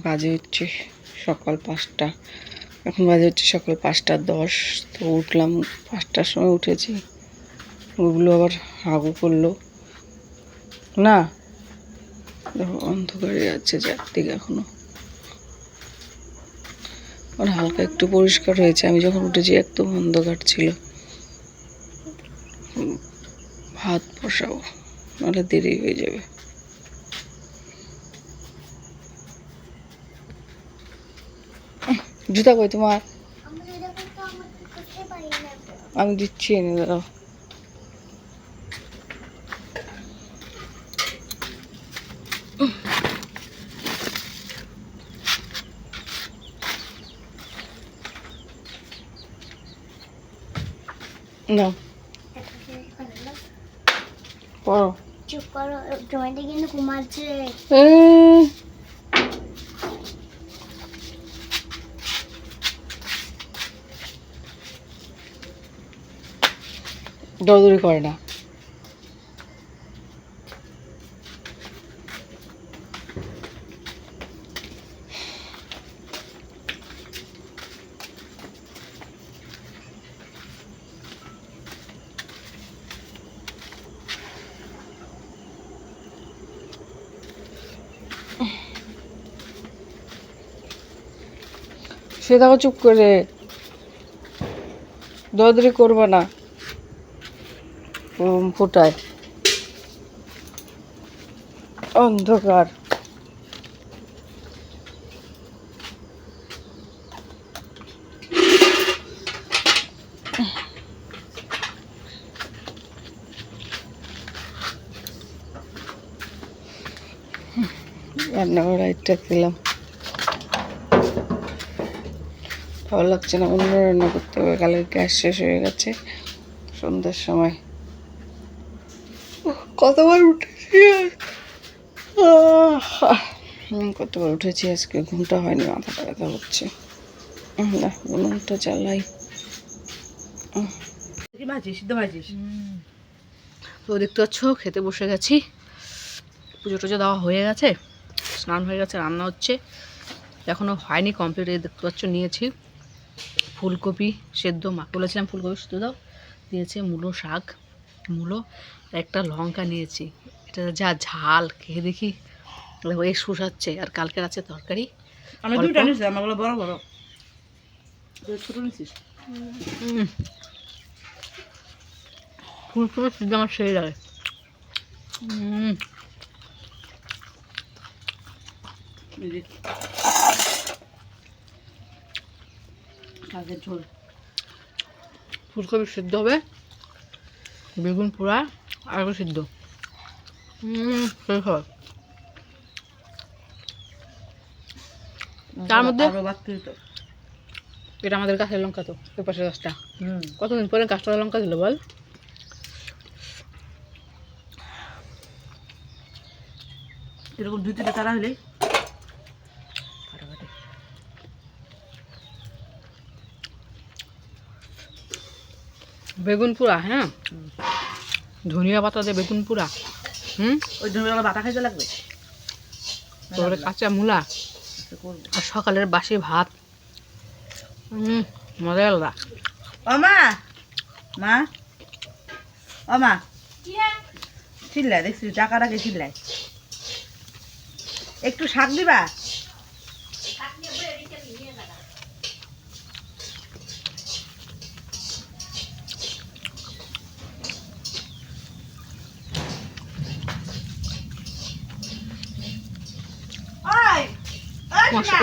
বাজে হচ্ছে সকাল 5টা। এখন বাজে হচ্ছে সকাল 5টা 10। তো উঠলাম 5টার সময় উঠেছি। ওগুলো আবার হাগু করলো না, দেখো অন্ধকারে যাচ্ছে চারদিকে এখনো। আর হালকা একটু পরিষ্কার হয়েছে। আমি যখন উঠেছি একদম অন্ধকার ছিল। ভাত বসাবো, নাহলে দেরি হয়ে যাবে। জুতা কই তোমার? আমি দিচ্ছি, এনে দাঁড়াও। না পড়ো। চুপ করো, জমিতে কিন্তু ঘুমাচ্ছে। দৌড়দৌড়ি করে না। সে দেখো চুপ করে, দৌড়দৌড়ি করবো না। ফুটায় অন্ধকার। রান্নাঘর লাইটটা দিলাম, ভালো লাগছে না। অন্য রান্না করতে হবে, কালের গ্যাস শেষ হয়ে গেছে সন্ধ্যার সময়। কতবার উঠেছি, কতবার উঠেছি আজকে। ঘুমটা হয়নি, মাথাটা ব্যথা হচ্ছে। না, উনুনটা জ্বালাই। তো দেখতে পাচ্ছ খেতে বসে গেছি। পুজো টুজো দেওয়া হয়ে গেছে, স্নান হয়ে গেছে, রান্না হচ্ছে। এখনও হয়নি কমপ্লিট। দেখতে পাচ্ছ নিয়েছি ফুলকপি সেদ্ধ, মাকে বলেছিলাম ফুলকপি সেদ্ধ দাও, দিয়েছে। মূলো শাক, মূলো, আর একটা লঙ্কা নিয়েছি। এটা যা ঝাল, খেয়ে দেখি এই শুষাচ্ছে। আর কালকের আছে তরকারি। আমি দুইটা নিয়েছি, আমার বড় বড়, ছোট নিয়েছিস। ফুলকপি সেদ্ধ আমার সেই লাগে। শাকের ঝোল, ফুলকপি সিদ্ধ হবে, বেগুন পোড়া, আর একটু সিদ্ধ। সেই খাবার। তার মধ্যে এটা আমাদের গাছের লঙ্কা, তো ওই পাশের গাছটা। কতদিন পরে গাছটা লঙ্কা দিল বল। এরকম 2-3টা তারা হলে বেগুন পোড়া, হ্যাঁ, ধনিয়া পাতা দিয়ে বেগুন পোড়া। ওই ধরনের বাটা খাইতে লাগবে। তারপরে কাঁচা মূলা, আর সকালের বাসি ভাত। মজা আলাদা। ও মা, মা, ও মা, চিল্লায় দেখছি, টাকাটাকে চিল্লায়। একটু শাক দিবা?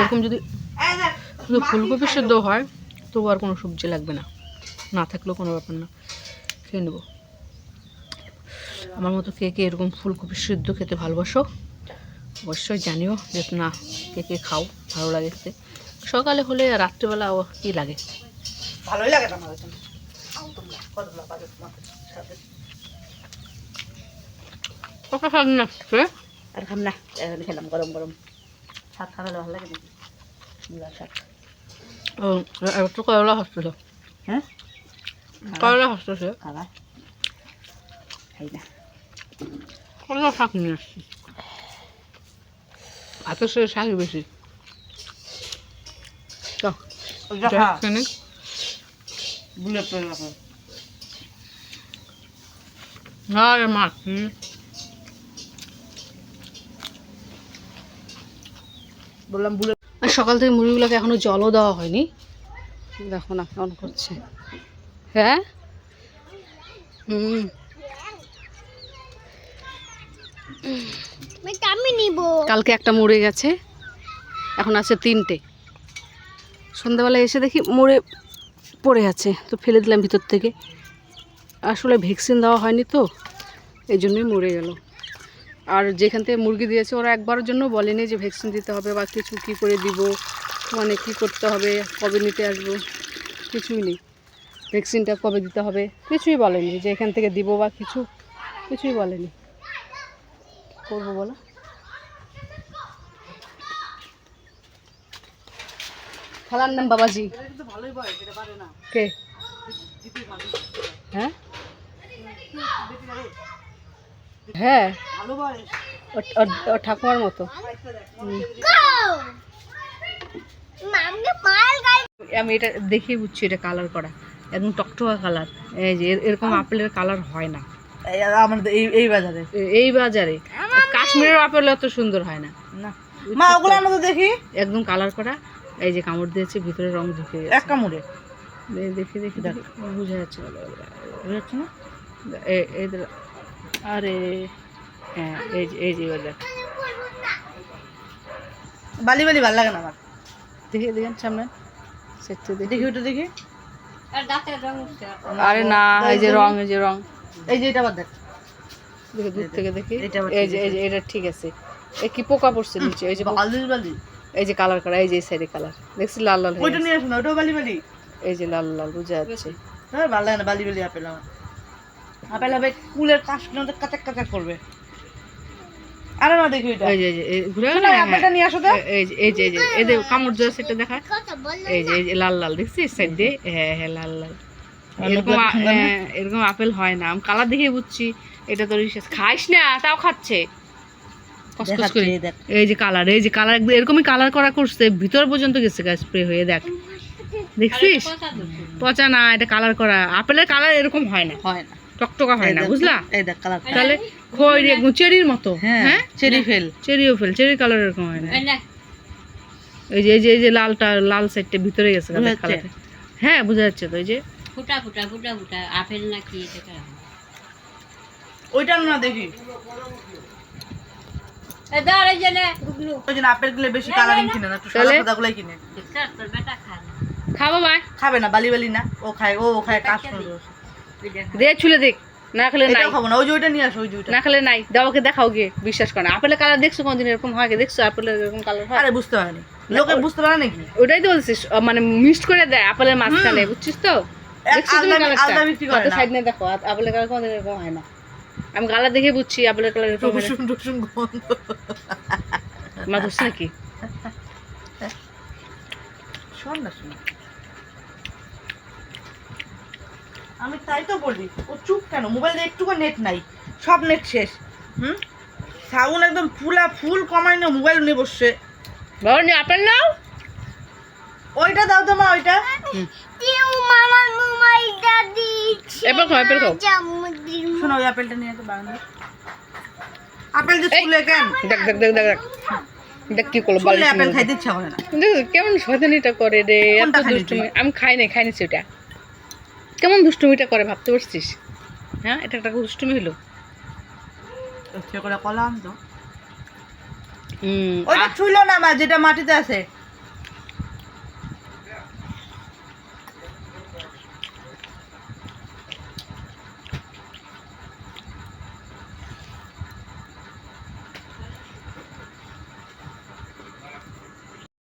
এরকম যদি শুধু ফুলকপি সেদ্ধ হয় তবু আর কোনো সবজি লাগবে না, না থাকলেও কোনো ব্যাপার না, খেয়ে নেব। আমার মতো কে কে এরকম ফুলকপি সিদ্ধ খেতে ভালোবাসো অবশ্যই জানিও। যে না, কে কে খাও, ভালো লাগে খেতে। সকালে হলে রাত্রেবেলা ও কী লাগে, ভালোই লাগে না আমাদের। কত শাক না আর খাম না, এখন খেলাম গরম গরম। শাক খাওয়ালে ভালো লাগে নাকি? মূলা শাক। ও একটু করলা হাসতেছে। হ্যাঁ, করলা হাসতেছে। খাবার খাই না। করলা শাক নিয়ে আসছি, হাতের সে শাকই বেশি। চল বুলেট পেয়ে রাখো। আরে মাছ বললাম বুলেট। আর সকাল থেকে মুরগিগুলোকে এখনো জলও দেওয়া হয়নি, দেখো না কেমন করছে। হ্যাঁ আমি নিব। কালকে একটা মরে গেছে, এখন আছে 3টে। সন্ধ্যাবেলা এসে দেখি মরে পড়ে আছে, তো ফেলে দিলাম ভিতর থেকে। আসলে ভ্যাকসিন দেওয়া হয়নি তো, এই জন্যই মরে গেল। আর যেখান থেকে মুরগি দিয়েছে ওরা একবারের জন্য বলেনি যে ভ্যাকসিন দিতে হবে বা কিছু কী করে দিব, মানে কী করতে হবে, কবে নিতে আসবো, কিছুই নেই। ভ্যাকসিনটা কবে দিতে হবে কিছুই বলেনি, যে এখান থেকে দিব বা কিছুই বলেনি। কী করবো বলো? খেলার নাম বাবাজি। কে? হ্যাঁ হ্যাঁ, ওর ঠাকুমার মতো। আমি এটা দেখে বুঝছি এটা কালার করা, একদম টকটকা কালার। এই যে এরকম আপেলের কালার হয় না আমাদের এই বাজারে। এই বাজারে কাশ্মীরের আপেল অত সুন্দর হয় না। মা ওগুলো আনো তো দেখি। একদম কালার করা। এই যে কামড় দিয়েছে, ভিতরে রং ঢুকে গেছে এক কামড়ে। দেখি বোঝা যাচ্ছে না, বুঝাচ্ছ না? আরে হ্যাঁ, এই যে এবার দেখ, বালি বালি ভালো লাগে না আমার। দেখেন সামনে সেটটা দেখি ওটা দেখি। আরে না, এই যে রং, এই যে রং, এই যে এটা আবার দেখ, দেখি দূর থেকে দেখি। এটা আবার এই যে এটা ঠিক আছে। এই কি পোকা পড়ছে নিচে, এই যে বালি বালি। এই যে কালার করা, এই যে সাইডে কালার দেখছি লাল লাল হয়ে ওইটা গেছে। নিয়ে আসো না, ওটাও বালি বালি। এই যে লাল লাল বোঝা যাচ্ছে। হ্যাঁ ভালো লাগে না বালি বালি আপেল আমার। আপেল হবে কুলের কাশ কিনতে কাচাক কাচাক করবে। আরে না দেখি ওইটা। এই যে ঘুরে শোনো, আপেলটা নিয়ে আসো তো। এই যে এই যে কামড় দেওয়া সেটা দেখা। এই যে লাল লাল দেখছিস সাইড দিয়ে? হ্যাঁ হ্যাঁ লাল লাল। এরকম আপেল হয় না, আমি কালার দেখে বুঝছি এটা তো রিসেস। খাইস না, তাও খাচ্ছে কসকস করে। এই যে কালার এরকমই কালার করা করছে, ভিতর পর্যন্ত গেছে গাছ স্প্রে হয়ে। দেখছিস? পচা না, এটা কালার করা। আপেলের কালার এরকম হয় না, টকটকা হয় না, বুঝলা? এই দেখ কালার। তাহলে খয়েরি একদম চেরির মতো। হ্যাঁ চেরি ফেল। চেরিও ফেল, চেরি কালার এরকম হয় না। এই যে লালটা, লাল সাইডটা ভিতরে গেছে কালার। হ্যাঁ বোঝা যাচ্ছে তো। এই যে ফুটা ফুটা ফুটা ফুটা আপেল নাকি এটা? ওইটা না দেখি। ওই জন্য আপেল গুলো বেশি কালারিং কিনে না, একটু সাদা সাদা গুলাই কিনে। খাবো ভাই? খাবে না, বালি বালি না। ও খায় কাশ করবে। দে ছুলে দেখ, না খেলে নাই। খাবো না, ওই যে ওইটা নিয়ে আসো, ওই যে ওইটা। না খেলে নাই, দাওকে দেখাও গিয়ে, বিশ্বাস করে না। আপেলের কালার দেখছো কোনদিন এরকম হয়? দেখছো আপেলের এরকম কালার হয়? আরে বুঝতে পারেনি, লোকে বুঝতে পারে নাকি? ওটাই তো বলছিস, মানে মিক্সড করে দেয় আপেলের মাঝখানে, বুঝছিস তো? দেখছো তুমি আলাদা বিক্রি করে কালারটা? না। সাইড নিয়ে দেখো, আপেলের কালার কোনদিন এরকম হয় না। আমি গালা দেখে বুঝছি আপেলের কালার এরকম হয় না। টুসুন টুসুন গন্ধ। মা ধরছে নাকি? শোন না, শোন। আমি তাই তো বলি, ও চুপ কেন? মোবাইলে একটুকু নেট নাই, সব নেট শেষ। সাউন্ড একদম ফুল কমাই না, মোবাইল নিয়ে বসছে। বাবা নি আপেল নাও, ওইটা দাও তো মা, ওইটা। আপেল খাও, আপেল খাও। শোনো, ওই আপেলটা নিয়ে তো বারান্দা। আপেল যে চুলে কেন? দেখ দেখ দেখ দেখ দেখ দেখ কি করলো, চুলে আপেল খাইতে ইচ্ছা করে না। দেখ কেমন শয়তানিটা করে রে, এত কোনটা খাইলি দুষ্টুমি। আমি খাইনি সেটা। কেমন দুষ্টুমিটা করে ভাবতে পারছিস? হ্যাঁ, এটা একটা দুষ্টুমি হলো। করে কলাম তো। ওইটা ছুইলো না মা, যেটা মাটিতে আছে।